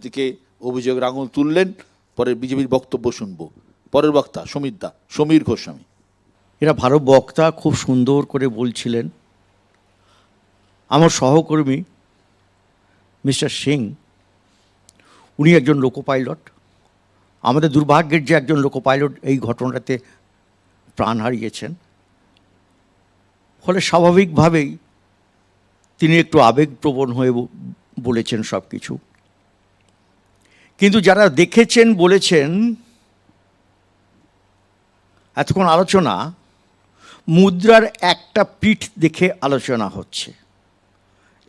দিকে অভিযোগের আঙুল তুললেন, পরে বিজেপির বক্তব্য শুনব। পরের বক্তা সমীর গোস্বামী। এরা ভালো বক্তা, খুব সুন্দর করে বলছিলেন। আমার সহকর্মী মিস্টার সিং, উনি একজন লোকো পাইলট। আমাদের দুর্ভাগ্যের যে একজন লোকো পাইলট এই ঘটনাতে প্রাণ হারিয়েছেন, ফলে স্বাভাবিকভাবেই তিনি একটু আবেগপ্রবণ হয়ে বলেছেন সব কিছু। কিন্তু যারা দেখেছেন বলেছেন, এতক্ষণ আলোচনা মুদ্রার একটা পিঠ দেখে আলোচনা হচ্ছে,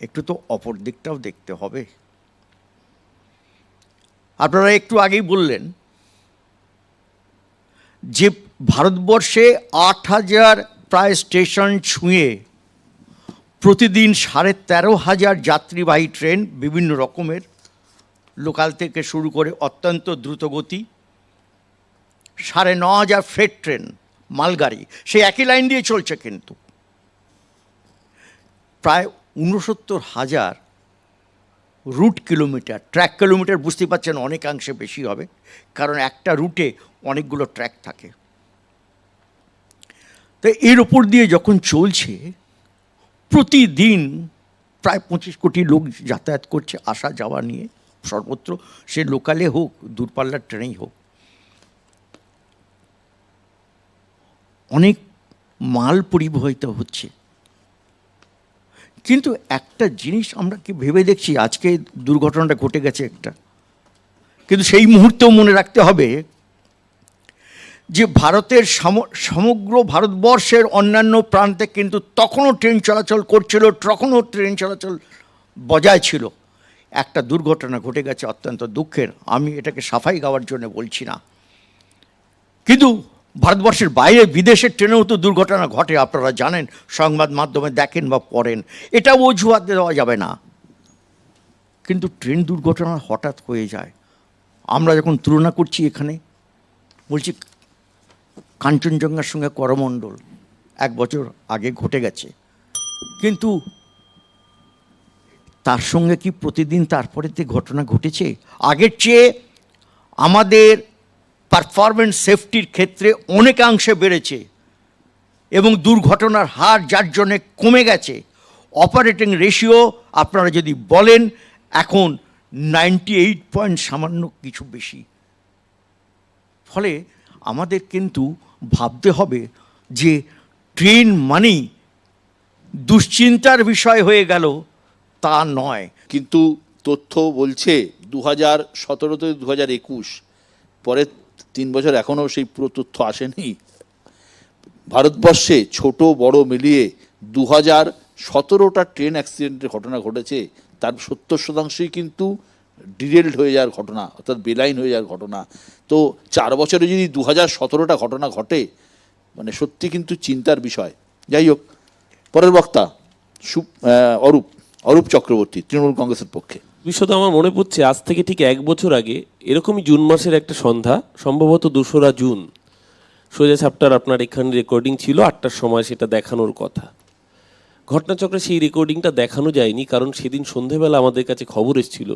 একটু তো অপর দিকটাও দেখতে হবে। আপনারা একটু আগেই বললেন যে ভারতবর্ষে 8,000 প্রায় স্টেশন ছুঁয়ে প্রতিদিন 13,500 যাত্রীবাহী ট্রেন, বিভিন্ন রকমের, লোকাল থেকে শুরু করে অত্যন্ত দ্রুতগতি, 9,500 ফ্রেট ট্রেন, মালগাড়ি, সেই একই লাইন দিয়ে চলছে। কিন্তু প্রায় 69,000 রুট কিলোমিটার, ট্র্যাক কিলোমিটার বুঝতে পারছেন অনেকাংশে বেশি হবে, কারণ একটা রুটে অনেকগুলো ট্র্যাক থাকে। তো এর ওপর দিয়ে যখন চলছে, প্রতিদিন প্রায় 25 কোটি লোক যাতায়াত করছে আসা যাওয়া নিয়ে সর্বত্র, সে লোকালে হোক দূরপাল্লার ট্রেনেই হোক। অনেক মাল পরিবহিত হচ্ছে। কিন্তু একটা জিনিস আমরা কি ভেবে দেখছি, আজকে দুর্ঘটনাটা ঘটে গেছে একটা, কিন্তু সেই মুহূর্তেও মনে রাখতে হবে যে ভারতের সমগ্র ভারতবর্ষের অন্যান্য প্রান্তে কিন্তু তখনও ট্রেন চলাচল করছিল, তখনও ট্রেন চলাচল বজায় ছিল। একটা দুর্ঘটনা ঘটে গেছে অত্যন্ত দুঃখের, আমি এটাকে সাফাই গাওয়ার জন্য বলছি না, কিন্তু ভারতবর্ষের বাইরে বিদেশের ট্রেনেও তো দুর্ঘটনা ঘটে, আপনারা জানেন, সংবাদ মাধ্যমে দেখেন বা পড়েন, এটাও অজুহাত দেওয়া যাবে না। কিন্তু ট্রেন দুর্ঘটনা হঠাৎ হয়ে যায়। আমরা যখন তুলনা করছি এখানে, বলছি কাঞ্চনজঙ্ঘার সঙ্গে করমণ্ডল 1 বছর আগে ঘটে গেছে, কিন্তু তার সঙ্গে কি প্রতিদিন তারপরেতে ঘটনা ঘটেছে? আগের চেয়ে আমাদের পারফরমেন্স সেফটির ক্ষেত্রে অনেকাংশে বেড়েছে এবং দুর্ঘটনার হার যার জন্যে কমে গেছে। অপারেটিং রেশিও আপনারা যদি বলেন এখন 98 পয়েন্ট সামান্য কিছু বেশি। ফলে আমাদের কিন্তু ভাবতে হবে যে ট্রেন মানেই দুশ্চিন্তার বিষয় হয়ে গেল তা নয়। কিন্তু তথ্য বলছে 2017 থেকে 2021, পরে 3 বছর এখনও সেই পুরো তথ্য আসেনি। ভারতবর্ষে ছোট বড় মিলিয়ে 2017টা ট্রেন অ্যাক্সিডেন্টের ঘটনা ঘটেছে, তার 70% কিন্তু ডিরেলড হয়ে যাওয়ার ঘটনা, অর্থাৎ বেলাইন হয়ে যাওয়ার ঘটনা। তো 4 বছরে যদি 2017টা ঘটনা ঘটে, মানে সত্যি কিন্তু চিন্তার বিষয়। যাই হোক, পরের বক্তা অরূপ চক্রবর্তী, তৃণমূল কংগ্রেসের পক্ষে। বিশদ আমার মনে পড়ছে, আজ থেকে ঠিক 1 বছর আগে এরকমই জুন মাসের একটা সন্ধ্যা, সম্ভবত 2রা জুন, সোজা চ্যাপ্টার আপনার এখানে রেকর্ডিং ছিল 8টার সময়, সেটা দেখানোর কথা। ঘটনাচক্রে সেই রেকর্ডিংটা দেখানো যায়নি, কারণ সেদিন সন্ধেবেলা আমাদের কাছে খবর এসেছিল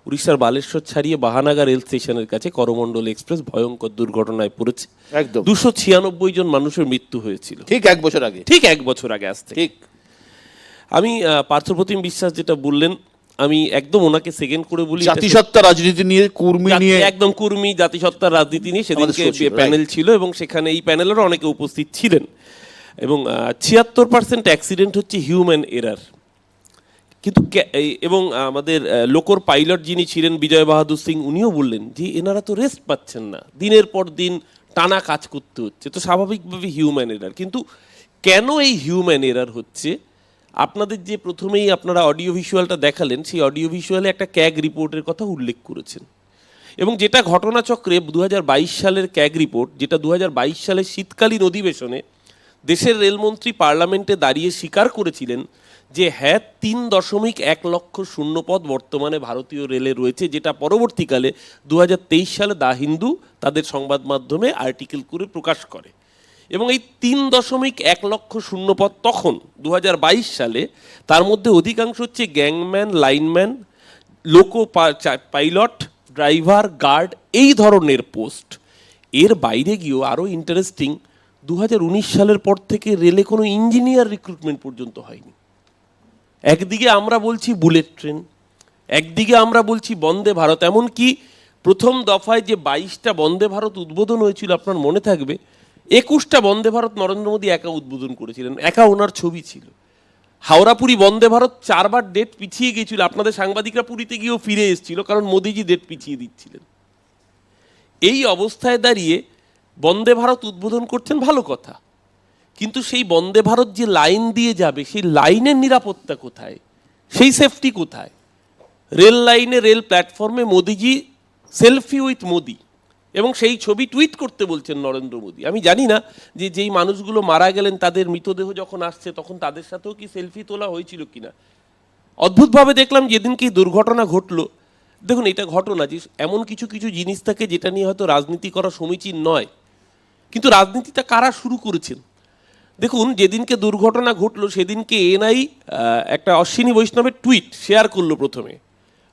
উড়িষ্যার বালেশ্বর ছাড়িয়ে বাহানাগা রেল স্টেশনের কাছে করমণ্ডল এক্সপ্রেস ভয়ঙ্কর দুর্ঘটনায় পড়েছে। একদম 296 জন মানুষের মৃত্যু হয়েছিল ঠিক 1 বছর আগে, ঠিক 1 বছর আগে আসতে। ঠিক আমি পার্থপ্রতিম বিশ্বাস যেটা বললেন, আমি একদম ওনাকে সেকেন্ড করে বলি। জাতিসত্তা রাজনীতি নিয়ে, কুর্মী নিয়ে, একদম কুর্মী জাতিসত্তার রাজনীতি নিয়ে সেদিনকে প্যানেল ছিল এবং সেখানে এই প্যানেলেরও অনেকে উপস্থিত ছিলেন। এবং 76% অ্যাক্সিডেন্ট হচ্ছে হিউম্যান এরার। কিন্তু এবং আমাদের লোকোর পাইলট যিনি ছিলেন বিজয় বাহাদুর সিং, উনিও বললেন যে এনারা তো রেস্ট পাচ্ছেন না, দিনের পর দিন টানা কাজ করতে হচ্ছে, তো স্বাভাবিকভাবে হিউম্যান এরার। কিন্তু কেন এই হিউম্যান এরার হচ্ছে, আপনাদের যে প্রথমেই আপনারা অডিও ভিজুয়ালটা দেখালেন, সেই অডিও ভিজুয়ালে একটা ক্যাগ রিপোর্টের কথা উল্লেখ করেছেন। এবং যেটা ঘটনাচক্রে 2022 সালের ক্যাগ রিপোর্ট, যেটা 2022 সালের শীতকালীন অধিবেশনে দেশের রেলমন্ত্রী পার্লামেন্টে দাঁড়িয়ে স্বীকার করেছিলেন যে হ্যাঁ 3.1 লক্ষ শূন্যপদ বর্তমানে ভারতীয় রেলে রয়েছে, যেটা পরবর্তীকালে 2023 সালে দা হিন্দু তাদের সংবাদ মাধ্যমে আর্টিকেল করে প্রকাশ করে। এবং এই 3.1 লক্ষ শূন্যপদ তখন 2022 সালে, তার মধ্যে অধিকাংশ হচ্ছে gangman, lineman, loco pilot, driver, guard, এই ধরনের পোস্ট। এর বাইরে গিয়েও আরও ইন্টারেস্টিং, 2019 সালের পর থেকে রেলে কোনো ইঞ্জিনিয়ার রিক্রুটমেন্ট পর্যন্ত হয়নি। একদিকে আমরা বলছি বুলেট ট্রেন, একদিকে আমরা বলছি বন্দে ভারত, এমনকি প্রথম দফায় যে 22টা বন্দে ভারত উদ্বোধন হয়েছিল আপনার মনে থাকবে, 21টা বন্দে ভারত নরেন্দ্র মোদী একা উদ্বোধন করেছিলেন, একা ওনার ছবি ছিল। হাওড়া পুরী বন্দে ভারত 4বার ডেট পিছিয়ে গিয়েছিল, আপনাদের সাংবাদিকরা পুরীতে গিয়েও ফিরে এসেছিল, কারণ মোদিজি ডেট পিছিয়ে দিচ্ছিলেন। এই অবস্থায় দাঁড়িয়ে বন্দে ভারত উদ্বোধন করছেন, ভালো কথা, কিন্তু সেই বন্দে ভারত যে লাইন দিয়ে যাবে সেই লাইনের নিরাপত্তা কোথায়, সেই সেফটি কোথায়? রেল লাইনে, রেল প্ল্যাটফর্মে মোদিজি সেলফি উইথ মোদি, এবং সেই ছবি টুইট করতে বলছেন নরেন্দ্র মোদী। আমি জানি না যে যেই মানুষগুলো মারা গেলেন তাদের মৃতদেহ যখন আসছে তখন তাদের সাথেও কি সেলফি তোলা হয়েছিল কিনা। অদ্ভুতভাবে দেখলাম যেদিনকে দুর্ঘটনা ঘটলো, দেখুন এটা ঘটনা, যে এমন কিছু কিছু জিনিস থাকে যেটা নিয়ে হয়তো রাজনীতি করা সমীচীন নয়, কিন্তু রাজনীতিটা কারা শুরু করেছেন? দেখুন যেদিনকে দুর্ঘটনা ঘটলো সেদিনকে এনআই একটা অশ্বিনী বৈষ্ণবের টুইট শেয়ার করলো। প্রথমে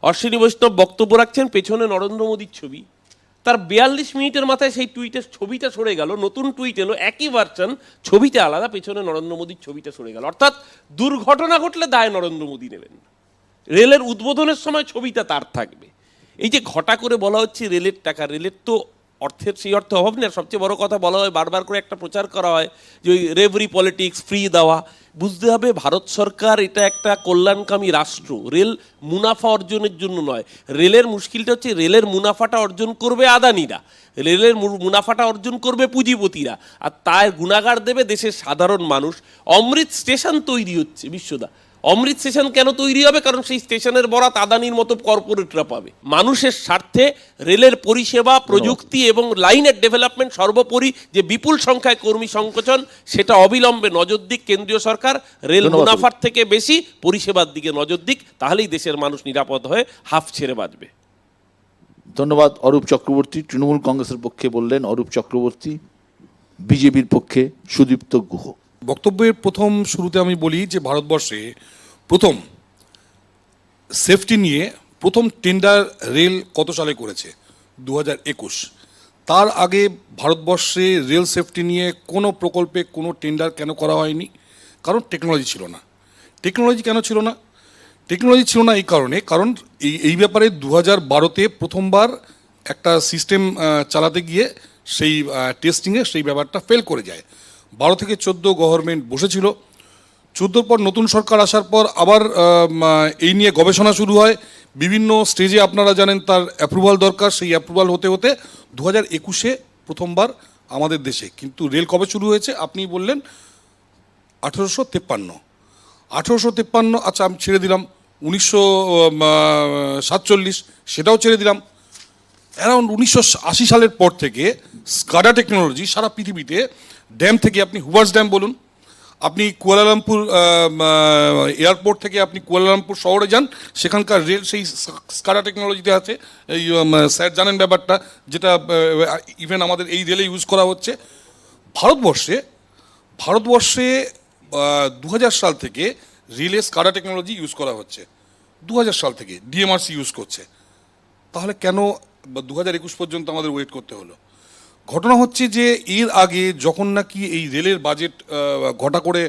অশ্বিনী বৈষ্ণব বক্তব্য রাখছেন, পেছনে নরেন্দ্র মোদীর ছবি, তার 42 মিনিটের মাথায় সেই টুইটের ছবিটা সরে গেল, নতুন টুইট এলো, একই ভার্সন, ছবিটা আলাদা, পেছনে নরেন্দ্র মোদীর ছবিটা সরে গেল। অর্থাৎ দুর্ঘটনা ঘটলে দায় নরেন্দ্র মোদী নেবেন, রেলের উদ্বোধনের সময় ছবিটা তার থাকবে। এই যে ঘটা করে বলা হচ্ছে রেলের টাকা, রেলের তো অর্থের সেই অর্থে অভাব নেই। আর সবচেয়ে বড় কথা বলা হয়, বারবার করে একটা প্রচার করা হয় যে ওই রেভারি পলিটিক্স, ফ্রি দেওয়া। বুঝতে হবে ভারত সরকার এটা একটা কল্যাণকামী রাষ্ট্র, রেল মুনাফা অর্জনের জন্য নয়। রেলের মুশকিলটা হচ্ছে রেলের মুনাফাটা অর্জন করবে আদানিরা, রেলের মুনাফাটা অর্জন করবে পুঁজিপতিরা, আর তার গুণাগার দেবে দেশের সাধারণ মানুষ। অমৃত স্টেশন তৈরি হচ্ছে, বিশ্বদা, অমৃত স্টেশন কেন তৈরি হবে? কারণ সেই স্টেশনের বরাত আদানির মতো কর্পোরেটরা পাবে। মানুষের স্বার্থে রেলের পরিষেবা, প্রযুক্তি এবং লাইনের ডেভেলপমেন্ট, সর্বোপরি যে বিপুল সংখ্যায় কর্মী সংকোচন, সেটা অবিলম্বে নজর দিক কেন্দ্রীয় সরকার। রেল মুনাফার থেকে বেশি পরিষেবার দিকে নজর দিক, তাহলেই দেশের মানুষ নিরাপদ হয়ে হাফ ছেড়ে বাঁচবে। ধন্যবাদ। অরূপ চক্রবর্তী তৃণমূল কংগ্রেসের পক্ষে বললেন, অরূপ চক্রবর্তী বিজেপির পক্ষে সুদীপ্ত গুহ। বক্তব্যের প্রথম শুরুতে আমি বলি যে ভারতবর্ষে প্রথম সেফটি নিয়ে প্রথম টেন্ডার রেল কত সালে করেছে? 2021। তার আগে ভারতবর্ষে রেল সেফটি নিয়ে কোনো প্রকল্পে কোনো টেন্ডার কেন করা হয়নি? কারণ টেকনোলজি ছিল না। টেকনোলজি কেন ছিল না? টেকনোলজি ছিল না এই কারণে, কারণ এই ব্যাপারে 2012-তে প্রথমবার একটা সিস্টেম চালাতে গিয়ে সেই টেস্টিংয়ে সেই ব্যাপারটা ফেল করে যায়। 12 থেকে 14 গভর্নমেন্ট বসেছিল, 14 পর নতুন সরকার আসার পর আবার এই নিয়ে গবেষণা শুরু হয়। বিভিন্ন স্টেজে আপনারা জানেন তার অ্যাপ্রুভাল দরকার, সেই অ্যাপ্রুভাল হতে হতে 2021-এ প্রথমবার আমাদের দেশে। কিন্তু রেল কবে শুরু হয়েছে? আপনি বললেন 1853। আচ্ছা আমি ছেড়ে দিলাম 1947, সেটাও ছেড়ে দিলাম। অ্যারাউন্ড 1980 সালের পর থেকে স্কাডা টেকনোলজি সারা পৃথিবীতে, ড্যাম থেকে আপনি হুভার্স ড্যাম বলুন, আপনি কুয়ালালামপুর এয়ারপোর্ট থেকে আপনি কুয়ালালামপুর শহরে যান, সেখানকার রেল সেই স্কাডা টেকনোলজিতে আছে। এই স্যার জানেন ব্যাপারটা, যেটা ইভেন আমাদের এই রেলে ইউজ করা হচ্ছে। ভারতবর্ষে 2000 সাল থেকে রেলে স্কাডা টেকনোলজি ইউজ করা হচ্ছে, 2000 সাল থেকে ডিএমআরসি ইউজ করছে। তাহলে কেন 2021 পর্যন্ত আমাদের ওয়েট করতে হলো? ঘটনা হচ্ছে যে এর আগে যখন নাকি এই রেলের বাজেট ঘটা করে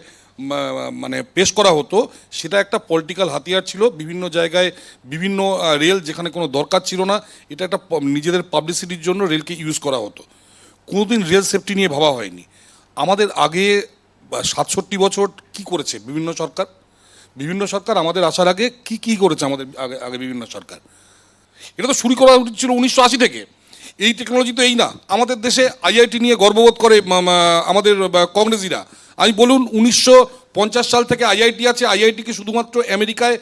মানে পেশ করা হতো, সেটা একটা পলিটিক্যাল হাতিয়ার ছিল। বিভিন্ন জায়গায় বিভিন্ন রেল যেখানে কোনো দরকার ছিল না, এটা একটা নিজেদের পাবলিসিটির জন্য রেলকে ইউজ করা হতো। কোনোদিন রেল সেফটি নিয়ে ভাবা হয়নি। আমাদের আগে 67 বছর কি করেছে বিভিন্ন সরকার আমাদের আসার আগে কি করেছে আমাদের আগে বিভিন্ন সরকার? এটা তো শুরু করা উচিত ছিল 1980 থেকে। এই টেকনোলজি তো এই না। আমাদের দেশে আইআইটি নিয়ে গর্ববোধ করে আমাদের কংগ্রেসিরা। আমি বলুন 1950 সাল থেকে আইআইটি আছে। আইআইটিকে শুধুমাত্র আমেরিকায়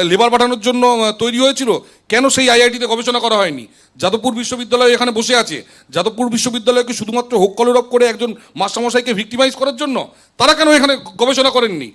লেবার পাঠানোর জন্য তৈরি হয়েছিল। কেন সেই আইআইটিতে গবেষণা করা হয়নি? যাদবপুর বিশ্ববিদ্যালয় এখানে বসে আছে, যাদবপুর বিশ্ববিদ্যালয়কে শুধুমাত্র হোক কলরব করে একজন মাস্টারমশাইকে ভিক্টিমাইজ করার জন্য? তারা কেন এখানে গবেষণা করেননি?